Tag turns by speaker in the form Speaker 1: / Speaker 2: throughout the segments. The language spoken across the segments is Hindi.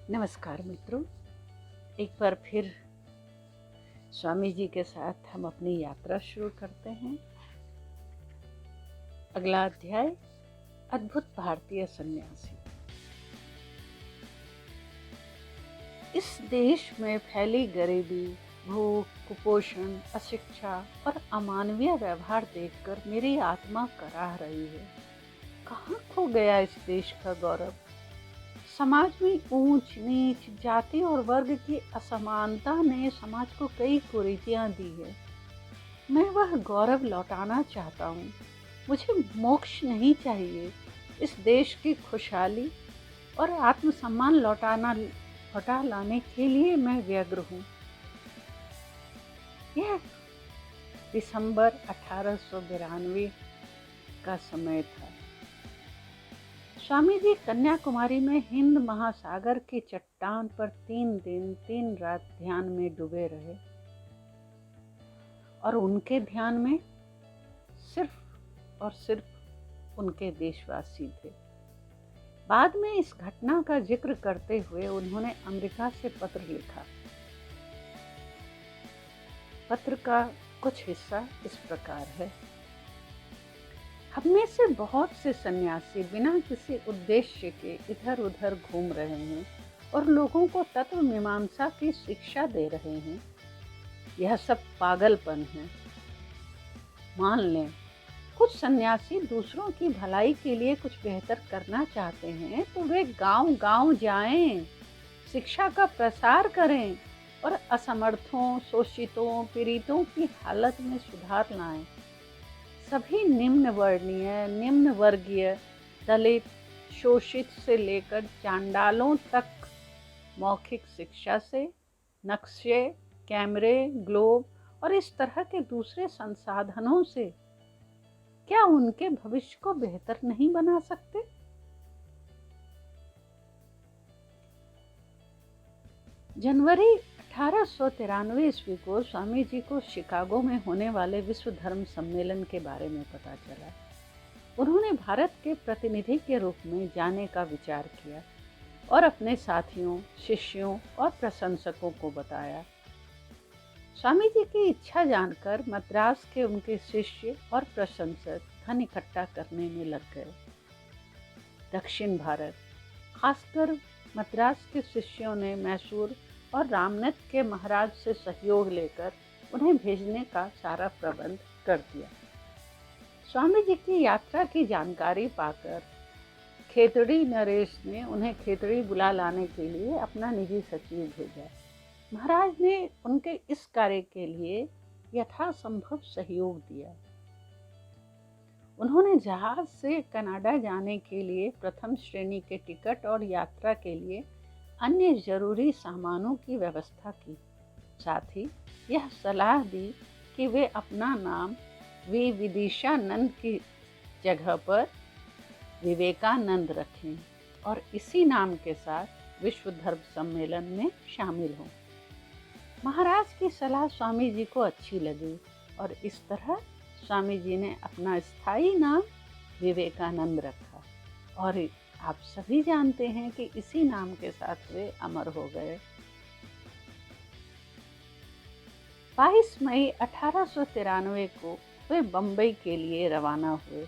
Speaker 1: नमस्कार मित्रों, एक बार फिर स्वामी जी के साथ हम अपनी यात्रा शुरू करते हैं। अगला अध्याय, अद्भुत भारतीय सन्यासी। इस देश में फैली गरीबी, भूख, कुपोषण, अशिक्षा और अमानवीय व्यवहार देखकर मेरी आत्मा कराह रही है। कहाँ खो गया इस देश का गौरव? समाज में ऊंच नीच, जाति और वर्ग की असमानता ने समाज को कई कुरीतियां दी है। मैं वह गौरव लौटाना चाहता हूँ। मुझे मोक्ष नहीं चाहिए। इस देश की खुशहाली और आत्मसम्मान लौटा लाने के लिए मैं व्यग्र हूँ। यह दिसंबर 1892 का समय था। स्वामी जी कन्याकुमारी में हिंद महासागर की चट्टान पर 3 दिन 3 रात ध्यान में डूबे रहे और उनके ध्यान में सिर्फ और सिर्फ उनके देशवासी थे। बाद में इस घटना का जिक्र करते हुए उन्होंने अमेरिका से पत्र लिखा। पत्र का कुछ हिस्सा इस प्रकार है। हम में से बहुत से सन्यासी बिना किसी उद्देश्य के इधर उधर घूम रहे हैं और लोगों को तत्व मीमांसा की शिक्षा दे रहे हैं। यह सब पागलपन है। मान लें कुछ सन्यासी दूसरों की भलाई के लिए कुछ बेहतर करना चाहते हैं तो वे गांव-गांव जाएं, शिक्षा का प्रसार करें और असमर्थों, शोषितों, पीड़ितों की हालत में सुधार लाएं। सभी निम्न वर्णीय, निम्न वर्गीय, दलित, शोषित से लेकर चांडालों तक मौखिक शिक्षा से, नक्शे, कैमरे, ग्लोब और इस तरह के दूसरे संसाधनों से क्या उनके भविष्य को बेहतर नहीं बना सकते? जनवरी 1893 ईस्वी को स्वामी जी को शिकागो में होने वाले विश्व धर्म सम्मेलन के बारे में पता चला। उन्होंने भारत के प्रतिनिधि के रूप में जाने का विचार किया और अपने साथियों, शिष्यों और प्रशंसकों को बताया। स्वामी जी की इच्छा जानकर मद्रास के उनके शिष्य और प्रशंसक धन इकट्ठा करने में लग गए। दक्षिण भारत, खासकर मद्रास के शिष्यों ने मैसूर और रामनाथ के महाराज से सहयोग लेकर उन्हें भेजने का सारा प्रबंध कर दिया। स्वामी जी की यात्रा की जानकारी पाकर खेतड़ी नरेश ने उन्हें खेतड़ी बुला लाने के लिए अपना निजी सचिव भेजा। महाराज ने उनके इस कार्य के लिए यथासंभव सहयोग दिया। उन्होंने जहाज से कनाडा जाने के लिए प्रथम श्रेणी के टिकट और यात्रा के लिए अन्य जरूरी सामानों की व्यवस्था की। साथ ही यह सलाह दी कि वे अपना नाम विदिशानंद की जगह पर विवेकानंद रखें और इसी नाम के साथ विश्व धर्म सम्मेलन में शामिल हों। महाराज की सलाह स्वामी जी को अच्छी लगी और इस तरह स्वामी जी ने अपना स्थायी नाम विवेकानंद रखा और आप सभी जानते हैं कि इसी नाम के साथ वे अमर हो गए। 22 मई 1893 को वे बम्बई के लिए रवाना हुए,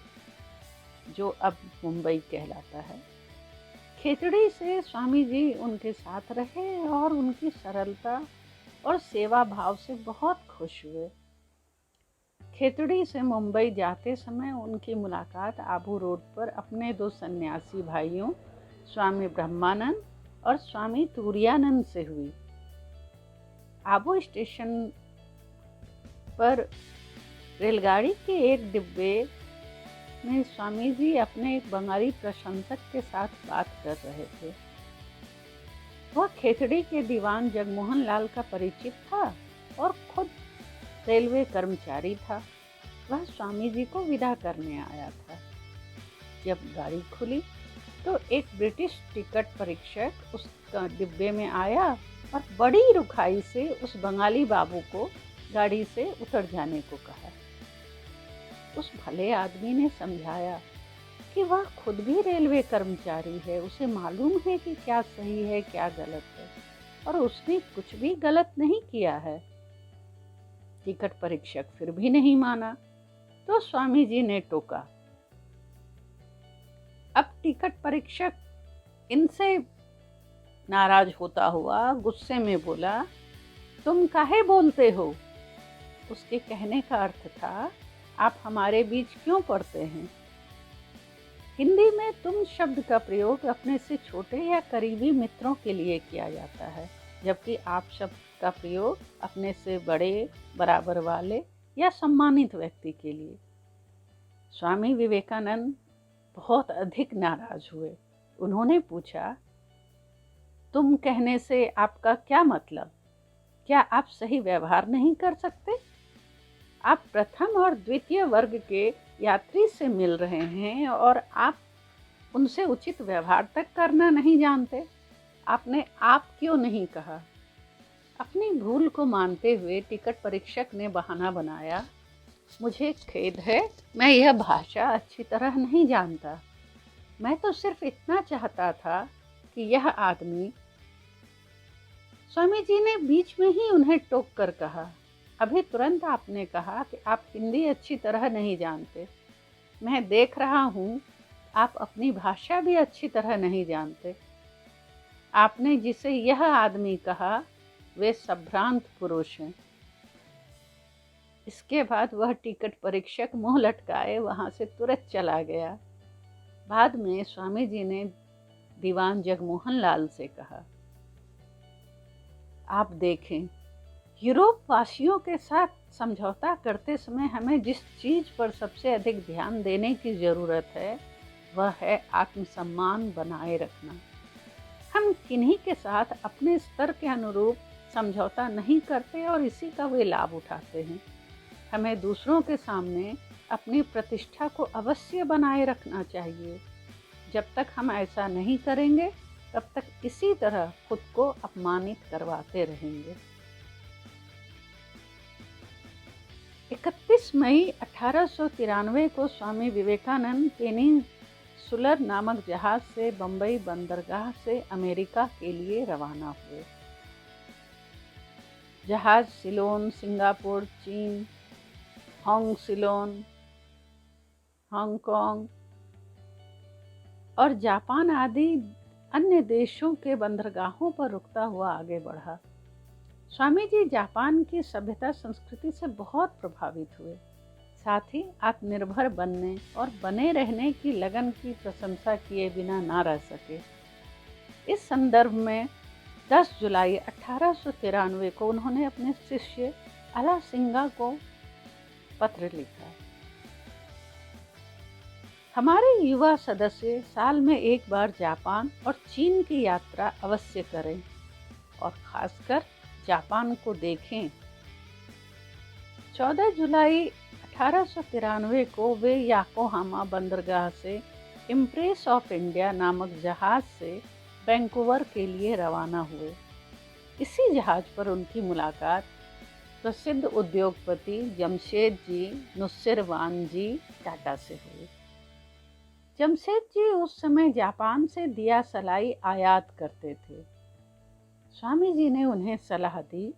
Speaker 1: जो अब मुंबई कहलाता है। खेतड़ी से स्वामी जी उनके साथ रहे और उनकी सरलता और सेवा भाव से बहुत खुश हुए। खेतड़ी से मुंबई जाते समय उनकी मुलाकात आबू रोड पर अपने 2 सन्यासी भाइयों स्वामी ब्रह्मानंद और स्वामी तुरायानंद से हुई। आबू स्टेशन पर रेलगाड़ी के एक डिब्बे में स्वामी जी अपने एक बंगाली प्रशंसक के साथ बात कर रहे थे। वह खेतड़ी के दीवान जगमोहन लाल का परिचित था और खुद रेलवे कर्मचारी था। वह स्वामी जी को विदा करने आया था। जब गाड़ी खुली तो एक ब्रिटिश टिकट परीक्षक उस डिब्बे में आया और बड़ी रुखाई से उस बंगाली बाबू को गाड़ी से उतर जाने को कहा। उस भले आदमी ने समझाया जबकि वह खुद भी रेलवे कर्मचारी है। उसे मालूम है कि क्या सही है क्या गलत है, और उसने कुछ भी गलत नहीं किया है। टिकट परीक्षक फिर भी नहीं माना, तो स्वामी जी ने टोका। अब टिकट परीक्षक इनसे नाराज होता हुआ गुस्से में बोला, तुम काहे बोलते हो? उसके कहने का अर्थ था, आप हमारे बीच क्यों पड़ते हैं? हिंदी में तुम शब्द का प्रयोग अपने से छोटे या करीबी मित्रों के लिए किया जाता है, जबकि आप शब्द का प्रयोग अपने से बड़े, बराबर वाले या सम्मानित व्यक्ति के लिए। स्वामी विवेकानंद बहुत अधिक नाराज हुए। उन्होंने पूछा, तुम कहने से आपका क्या मतलब? क्या आप सही व्यवहार नहीं कर सकते? आप प्रथम और द्वितीय वर्ग के यात्री से मिल रहे हैं और आप उनसे उचित व्यवहार तक करना नहीं जानते। आपने आप क्यों नहीं कहा? अपनी भूल को मानते हुए टिकट परीक्षक ने बहाना बनाया, मुझे खेद है, मैं यह भाषा अच्छी तरह नहीं जानता। मैं तो सिर्फ इतना चाहता था कि यह आदमी। स्वामी जी ने बीच में ही उन्हें टोक कर कहा, अभी तुरंत आपने कहा कि आप हिंदी अच्छी तरह नहीं जानते। मैं देख रहा हूँ आप अपनी भाषा भी अच्छी तरह नहीं जानते। आपने जिसे यह आदमी कहा वे संभ्रांत पुरुष हैं। इसके बाद वह टिकट परीक्षक मुंह लटकाए वहां से तुरंत चला गया। बाद में स्वामी जी ने दीवान जगमोहन लाल से कहा, आप देखें, यूरोप वासियों के साथ समझौता करते समय हमें जिस चीज पर सबसे अधिक ध्यान देने की जरूरत है वह है आत्मसम्मान बनाए रखना। हम किन्हीं के साथ अपने स्तर के अनुरूप समझौता नहीं करते और इसी का वे लाभ उठाते हैं। हमें दूसरों के सामने अपनी प्रतिष्ठा को अवश्य बनाए रखना चाहिए। जब तक हम ऐसा नहीं करेंगे तब तक इसी तरह खुद को अपमानित करवाते रहेंगे। 31 मई 1893 को स्वामी विवेकानंद पेनिनसुलर नामक जहाज से बंबई बंदरगाह से अमेरिका के लिए रवाना हुए। जहाज सिलोन, सिंगापुर, चीन, हांगकांग और जापान आदि अन्य देशों के बंदरगाहों पर रुकता हुआ आगे बढ़ा। स्वामी जी जापान की सभ्यता संस्कृति से बहुत प्रभावित हुए। साथ ही आत्मनिर्भर बनने और बने रहने की लगन की प्रशंसा किए बिना ना रह सके। इस संदर्भ में 10 जुलाई 1893 को उन्होंने अपने शिष्य अला सिंगा को पत्र लिखा, हमारे युवा सदस्य साल में एक बार जापान और चीन की यात्रा अवश्य करें और खासकर जापान को देखें। 14 जुलाई 1893 को वे याकोहामा बंदरगाह से इम्प्रेस ऑफ इंडिया नामक जहाज से वैंकूवर के लिए रवाना हुए। इसी जहाज पर उनकी मुलाकात प्रसिद्ध उद्योगपति जमशेदजी नुस्सेरवानजी टाटा से हुई। जमशेद जी उस समय जापान से दिया सलाई आयात करते थे। स्वामी जी ने उन्हें सलाह दी,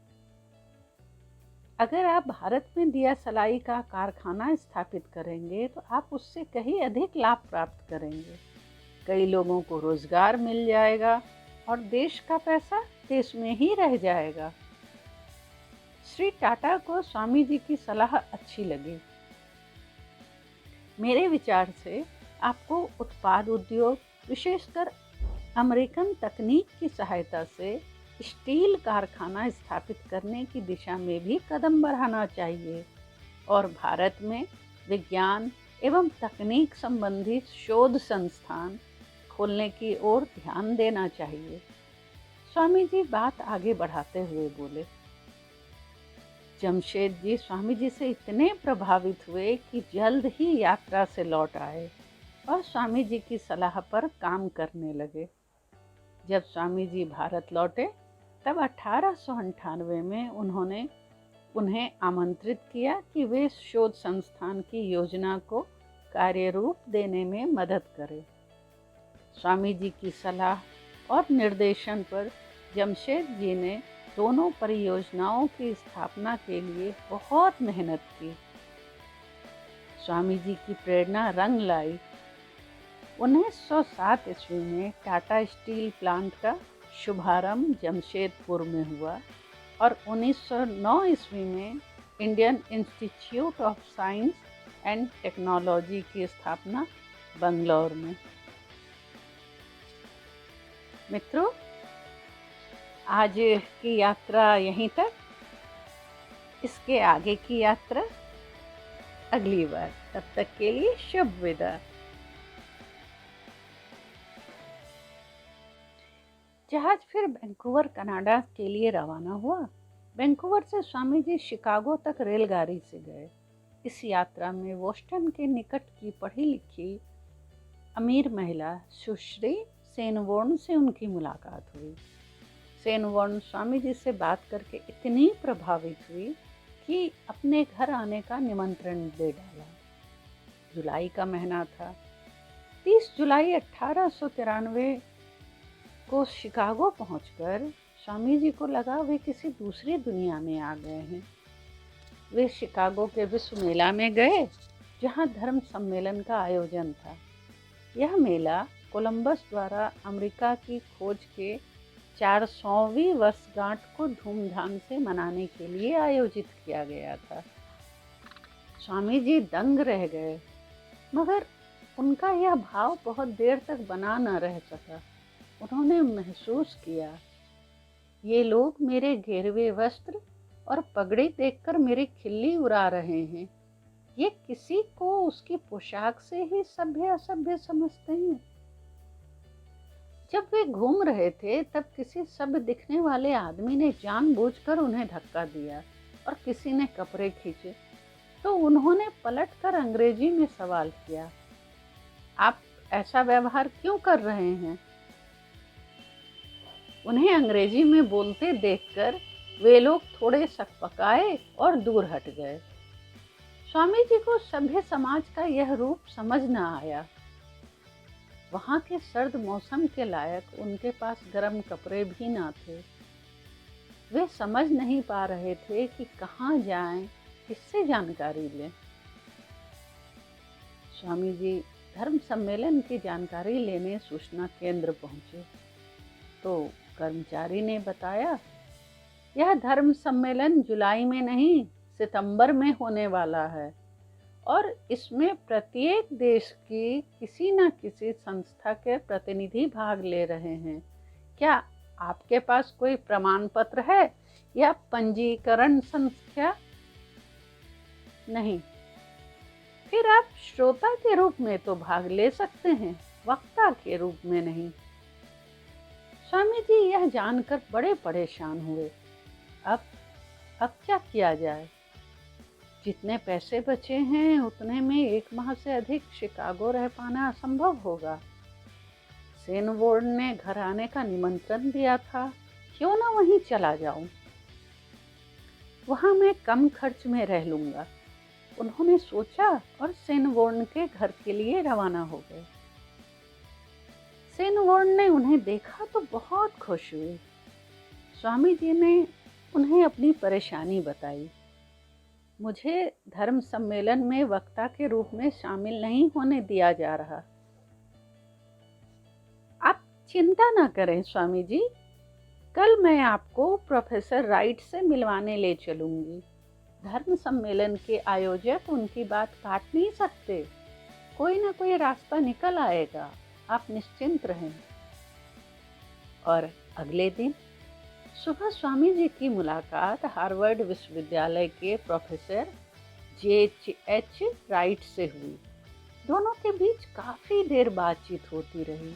Speaker 1: अगर आप भारत में दिया सलाई का कारखाना स्थापित करेंगे तो आप उससे कहीं अधिक लाभ प्राप्त करेंगे। कई लोगों को रोजगार मिल जाएगा और देश का पैसा देश में ही रह जाएगा। श्री टाटा को स्वामी जी की सलाह अच्छी लगी। मेरे विचार से आपको उत्पाद उद्योग, विशेषकर अमेरिकन तकनीक की सहायता से स्टील कारखाना स्थापित करने की दिशा में भी कदम बढ़ाना चाहिए और भारत में विज्ञान एवं तकनीक संबंधी शोध संस्थान खोलने की ओर ध्यान देना चाहिए। स्वामी जी बात आगे बढ़ाते हुए बोले। जमशेद जी स्वामी जी से इतने प्रभावित हुए कि जल्द ही यात्रा से लौट आए और स्वामी जी की सलाह पर काम करने लगे। जब स्वामी जी भारत लौटे तब 1898 में उन्हें आमंत्रित किया कि वे शोध संस्थान की योजना को कार्य रूप देने में मदद करे। स्वामी जी की सलाह और निर्देशन पर जमशेद जी ने दोनों परियोजनाओं की स्थापना के लिए बहुत मेहनत की। स्वामी जी की प्रेरणा रंग लाई। 1907 ईस्वी में टाटा स्टील प्लांट का शुभारंभ जमशेदपुर में हुआ और 1909 ईस्वी में Indian institute of science and technology की स्थापना बंगलौर में। मित्रों, आज की यात्रा यहीं तक। इसके आगे की यात्रा अगली बार। तब तक के लिए शुभ विदा। जहाज फिर वैंकूवर कनाडा के लिए रवाना हुआ। वैंकूवर से स्वामी जी शिकागो तक रेलगाड़ी से गए। इस यात्रा में बोस्टन के निकट की पढ़ी लिखी अमीर महिला सुश्री सेनवोर्न से उनकी मुलाकात हुई। सेनवोर्न स्वामी जी से बात करके इतनी प्रभावित हुई कि अपने घर आने का निमंत्रण दे डाला। जुलाई का महीना था। 30 जुलाई 1893 को शिकागो पहुंचकर स्वामी जी को लगा वे किसी दूसरी दुनिया में आ गए हैं। वे शिकागो के विश्व मेला में गए, जहां धर्म सम्मेलन का आयोजन था। यह मेला कोलंबस द्वारा अमेरिका की खोज के 400वीं वर्षगांठ को धूमधाम से मनाने के लिए आयोजित किया गया था। स्वामी जी दंग रह गए, मगर उनका यह भाव बहुत देर तक बना न रह सका। उन्होंने महसूस किया, ये लोग मेरे घेरवे वस्त्र और पगड़ी देखकर मेरी खिल्ली उड़ा रहे हैं। ये किसी को उसकी पोशाक से ही सभ्य असभ्य समझते हैं। जब वे घूम रहे थे तब किसी सभ्य दिखने वाले आदमी ने जानबूझकर उन्हें धक्का दिया और किसी ने कपड़े खींचे तो उन्होंने पलटकर अंग्रेजी में सवाल किया, आप ऐसा व्यवहार क्यों कर रहे हैं? उन्हें अंग्रेजी में बोलते देखकर वे लोग थोड़े सकपकाए और दूर हट गए। स्वामी जी को सभ्य समाज का यह रूप समझ न आया। वहां के सर्द मौसम के लायक उनके पास गर्म कपड़े भी न थे। वे समझ नहीं पा रहे थे कि कहाँ जाएं, किससे जानकारी लें। स्वामी जी धर्म सम्मेलन की जानकारी लेने सूचना केंद्र पहुंचे तो कर्मचारी ने बताया, यह धर्म सम्मेलन जुलाई में नहीं, सितंबर में होने वाला है और इसमें प्रत्येक देश की किसी न किसी संस्था के प्रतिनिधि भाग ले रहे हैं। क्या आपके पास कोई प्रमाण पत्र है या पंजीकरण संख्या? नहीं। फिर आप श्रोता के रूप में तो भाग ले सकते हैं, वक्ता के रूप में नहीं। स्वामी जी यह जानकर बड़े परेशान हुए। अब क्या किया जाए? जितने पैसे बचे हैं उतने में 1 माह से अधिक शिकागो रह पाना असंभव होगा। सेनवोर्न ने घर आने का निमंत्रण दिया था, क्यों ना वहीं चला जाऊं? वहां मैं कम खर्च में रह लूंगा। उन्होंने सोचा और सेनवोर्न के घर के लिए रवाना हो गए। सेनवोर्न ने उन्हें देखा तो बहुत खुश हुए। स्वामी जी ने उन्हें अपनी परेशानी बताई। मुझे धर्म सम्मेलन में वक्ता के रूप में शामिल नहीं होने दिया जा रहा। आप चिंता न करें स्वामी जी, कल मैं आपको प्रोफेसर राइट से मिलवाने ले चलूंगी। धर्म सम्मेलन के आयोजक उनकी बात काट नहीं सकते। कोई ना कोई रास्ता निकल आएगा, आप निश्चिंत रहें। और अगले दिन सुबह स्वामी जी की मुलाकात हार्वर्ड विश्वविद्यालय के प्रोफेसर JH राइट से हुई। दोनों के बीच काफी देर बातचीत होती रही।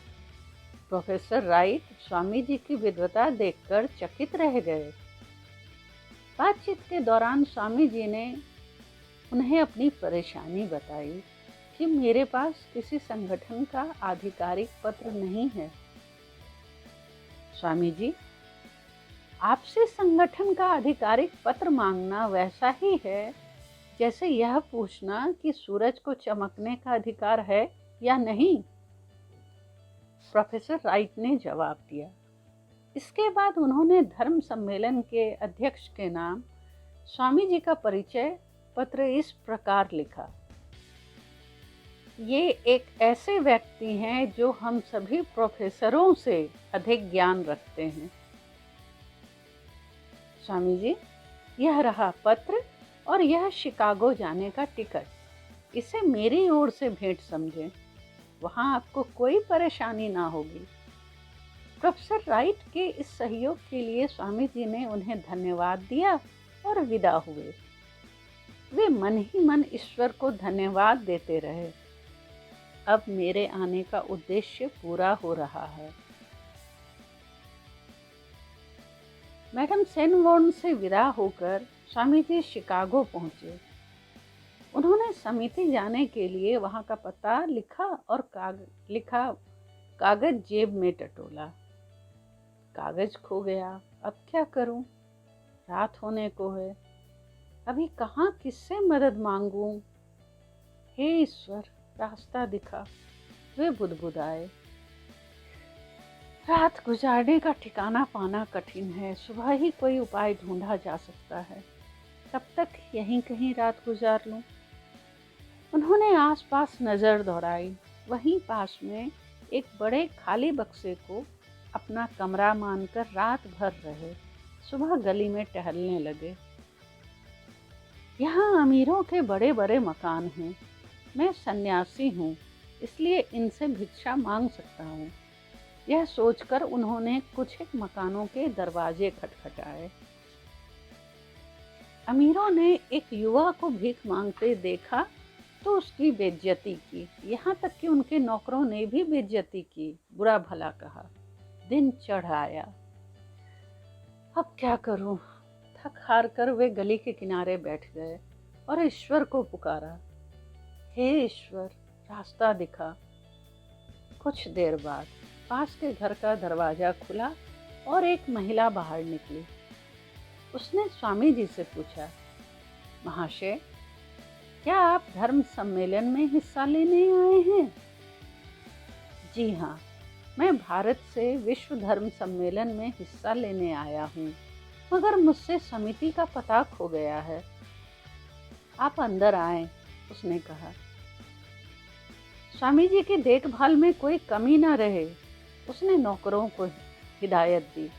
Speaker 1: प्रोफेसर राइट स्वामी जी की विद्वता देखकर चकित रह गए। बातचीत के दौरान स्वामी जी ने उन्हें अपनी परेशानी बताई कि मेरे पास किसी संगठन का आधिकारिक पत्र नहीं है। स्वामी जी, आपसे संगठन का आधिकारिक पत्र मांगना वैसा ही है जैसे यह पूछना कि सूरज को चमकने का अधिकार है या नहीं। प्रोफेसर राइट ने जवाब दिया। इसके बाद उन्होंने धर्म सम्मेलन के अध्यक्ष के नाम स्वामी जी का परिचय पत्र इस प्रकार लिखा। ये एक ऐसे व्यक्ति हैं जो हम सभी प्रोफेसरों से अधिक ज्ञान रखते हैं। स्वामी जी, यह रहा पत्र और यह शिकागो जाने का टिकट। इसे मेरी ओर से भेंट समझें, वहाँ आपको कोई परेशानी ना होगी। प्रोफेसर राइट के इस सहयोग के लिए स्वामी जी ने उन्हें धन्यवाद दिया और विदा हुए। वे मन ही मन ईश्वर को धन्यवाद देते रहे। अब मेरे आने का उद्देश्य पूरा हो रहा है। मैडम सेनबोर्न से विदा होकर स्वामी जी शिकागो पहुंचे। उन्होंने समिति जाने के लिए वहां का पता लिखा और कागज जेब में टटोला। कागज खो गया। अब क्या करूं? रात होने को है। अभी कहाँ किससे मदद मांगूं? हे ईश्वर, रास्ता दिखा। वे बुदबुदाए। रात गुजारने का ठिकाना पाना कठिन है। सुबह ही कोई उपाय ढूंढा जा सकता है। तब तक यहीं कहीं रात गुजार लूं। उन्होंने आसपास नजर दौड़ाई। वहीं पास में एक बड़े खाली बक्से को अपना कमरा मानकर रात भर रहे। सुबह गली में टहलने लगे। यहाँ अमीरों के बड़े बड़े मकान हैं। मैं सन्यासी हूँ, इसलिए इनसे भिक्षा मांग सकता हूँ। यह सोचकर उन्होंने कुछ एक मकानों के दरवाजे खटखटाए। अमीरों ने एक युवा को भीख मांगते देखा तो उसकी बेइज्जती की। यहाँ तक कि उनके नौकरों ने भी बेइज्जती की, बुरा भला कहा। दिन चढ़ आया। अब क्या करूं? थक हार कर वे गली के किनारे बैठ गए और ईश्वर को पुकारा। हे ईश्वर, रास्ता दिखा। कुछ देर बाद पास के घर का दरवाजा खुला और एक महिला बाहर निकली। उसने स्वामी जी से पूछा, महाशय, क्या आप धर्म सम्मेलन में हिस्सा लेने आए हैं? जी हाँ, मैं भारत से विश्व धर्म सम्मेलन में हिस्सा लेने आया हूँ, मगर मुझसे समिति का पता खो गया है। आप अंदर आएं, उसने कहा। स्वामी जी की देखभाल में कोई कमी न रहे, उसने नौकरों को हिदायत दी।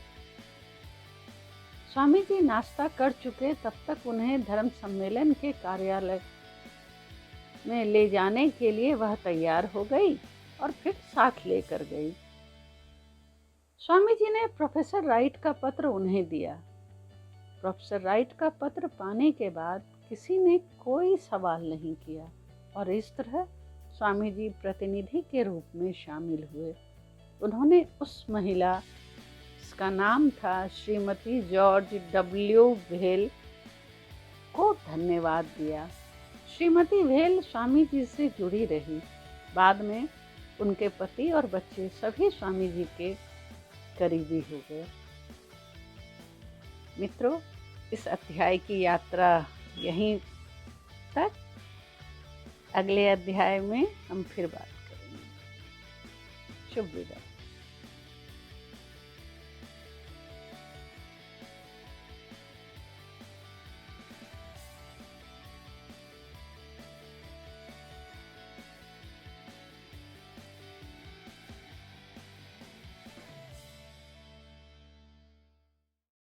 Speaker 1: स्वामी जी नाश्ता कर चुके तब तक उन्हें धर्म सम्मेलन के कार्यालय में ले जाने के लिए वह तैयार हो गई और फिर साथ लेकर गई। स्वामी जी ने प्रोफेसर राइट का पत्र उन्हें दिया। प्रोफेसर राइट का पत्र पाने के बाद किसी ने कोई सवाल नहीं किया और इस तरह स्वामी जी प्रतिनिधि के रूप में शामिल हुए। उन्होंने उस महिला, जिसका नाम था श्रीमती जॉर्ज डब्ल्यू भेल, को धन्यवाद दिया। श्रीमती भेल स्वामी जी से जुड़ी रही। बाद में उनके पति और बच्चे सभी स्वामी जी के करीबी हो गए। मित्रों, इस अध्याय की यात्रा यहीं तक। अगले अध्याय में हम फिर बात करेंगे। शुभ विदाई।